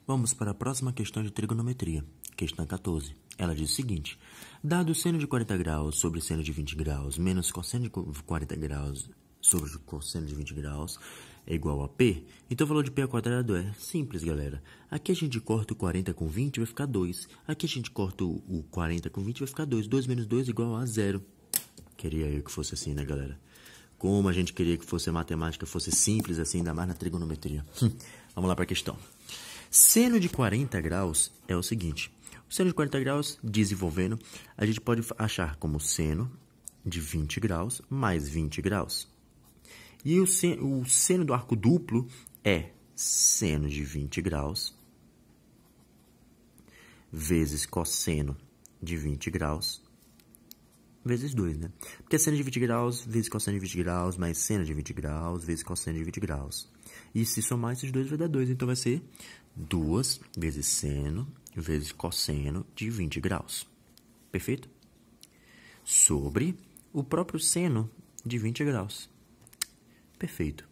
Vamos para a próxima questão de trigonometria, questão 14. Ela diz o seguinte: dado o seno de 40 graus sobre seno de 20 graus menos cosseno de 40 graus sobre cosseno de 20 graus é igual a P. Então o valor de P ao quadrado é simples, galera. Aqui a gente corta o 40 com 20, vai ficar 2. Aqui a gente corta o 40 com 20, vai ficar 2. 2 menos 2 é igual a 0. Queria eu que fosse assim, né, galera? Como a gente queria que fosse a matemática, fosse simples assim, ainda mais na trigonometria. Vamos lá para a questão. Seno de 40 graus é o seguinte. O seno de 40 graus, desenvolvendo, a gente pode achar como seno de 20 graus mais 20 graus. E o seno do arco duplo é seno de 20 graus vezes cosseno de 20 graus vezes 2, né? Porque é seno de 20 graus vezes cosseno de 20 graus mais seno de 20 graus vezes cosseno de 20 graus. E se somar esses dois vai dar 2. Então vai ser 2 vezes seno vezes cosseno de 20 graus. Perfeito? Sobre o próprio seno de 20 graus. Perfeito.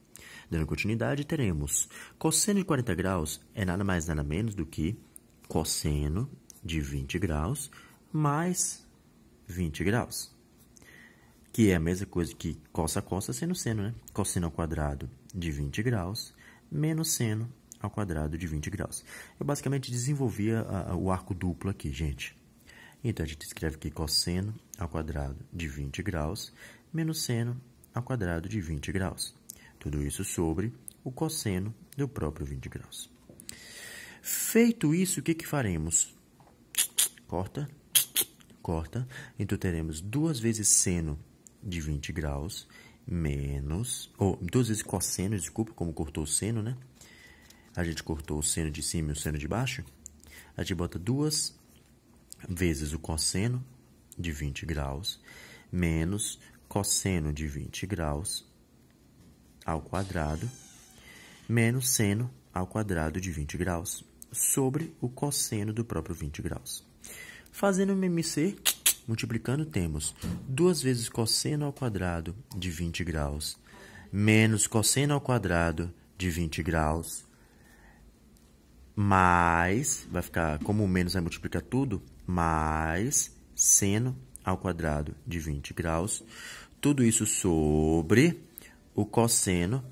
Dando continuidade, teremos cosseno de 40 graus é nada mais nada menos do que cosseno de 20 graus mais 20 graus. Que é a mesma coisa que cossa a cossa, seno seno, né? Cosseno ao quadrado de 20 graus menos seno ao quadrado de 20 graus. Eu basicamente desenvolvia o arco duplo aqui, gente. Então, a gente escreve aqui cosseno ao quadrado de 20 graus menos seno ao quadrado de 20 graus. Tudo isso sobre o cosseno do próprio 20 graus. Feito isso, o que faremos? Corta, corta. Então, teremos 2 vezes seno de 20 graus menos... Ou 2 vezes cosseno, desculpa, como cortou o seno, né? A gente cortou o seno de cima e o seno de baixo. A gente bota 2 vezes o cosseno de 20 graus menos cosseno de 20 graus ao quadrado menos seno ao quadrado de 20 graus sobre o cosseno do próprio 20 graus. Fazendo o MMC, multiplicando, temos 2 vezes cosseno ao quadrado de 20 graus menos cosseno ao quadrado de 20 graus mais, vai ficar, como o menos vai multiplicar tudo, mais seno ao quadrado de 20 graus. Tudo isso sobre o cosseno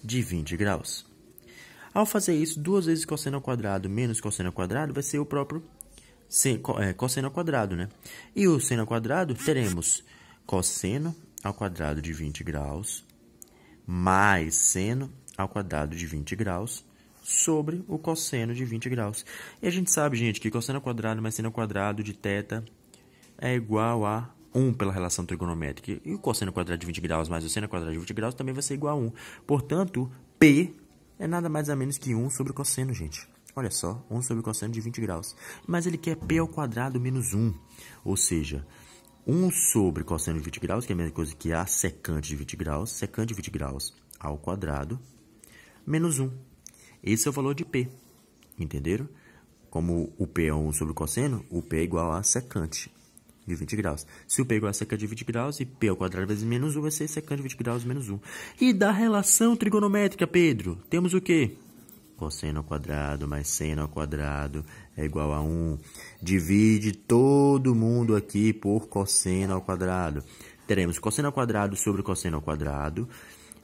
de 20 graus. Ao fazer isso, 2 vezes cosseno ao quadrado menos cosseno ao quadrado vai ser o próprio cosseno ao quadrado, né? E o seno ao quadrado, teremos cosseno ao quadrado de 20 graus mais seno ao quadrado de 20 graus sobre o cosseno de 20 graus. E a gente sabe, gente, que cosseno ao quadrado mais seno ao quadrado de θ é igual a 1 pela relação trigonométrica. E o cosseno ao quadrado de 20 graus mais o seno ao quadrado de 20 graus também vai ser igual a 1. Portanto, P é nada mais ou menos que 1 sobre o cosseno, gente. Olha só, 1 sobre o cosseno de 20 graus. Mas ele quer P ao quadrado menos 1. Ou seja, 1 sobre cosseno de 20 graus, que é a mesma coisa que a secante de 20 graus, secante de 20 graus ao quadrado, menos 1. Esse é o valor de P. Entenderam? Como o P é 1 sobre o cosseno, o P é igual a secante de 20 graus. Se o P é igual a secante de 20 graus e P ao quadrado vezes menos 1 vai ser secante de 20 graus menos 1. E da relação trigonométrica, Pedro, temos o quê? Cosseno ao quadrado mais seno ao quadrado é igual a 1. Divide todo mundo aqui por cosseno ao quadrado. Teremos cosseno ao quadrado sobre cosseno ao quadrado,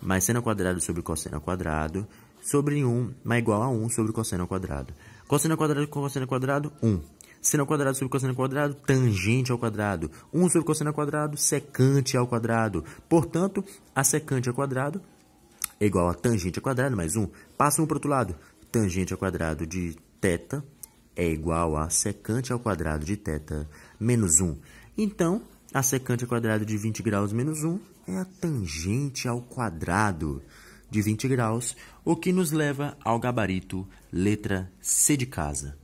mais seno ao quadrado sobre cosseno ao quadrado, sobre 1, mais igual a 1 sobre cosseno ao quadrado. Cosseno ao quadrado com cosseno ao quadrado, 1. Seno ao quadrado sobre cosseno ao quadrado, tangente ao quadrado. 1 sobre cosseno ao quadrado, secante ao quadrado. Portanto, a secante ao quadrado é igual a tangente ao quadrado mais 1. Passa 1 para o outro lado. Tangente ao quadrado de θ é igual a secante ao quadrado de θ menos 1. Então, a secante ao quadrado de 20 graus menos 1 é a tangente ao quadrado de 20 graus, o que nos leva ao gabarito letra C de casa.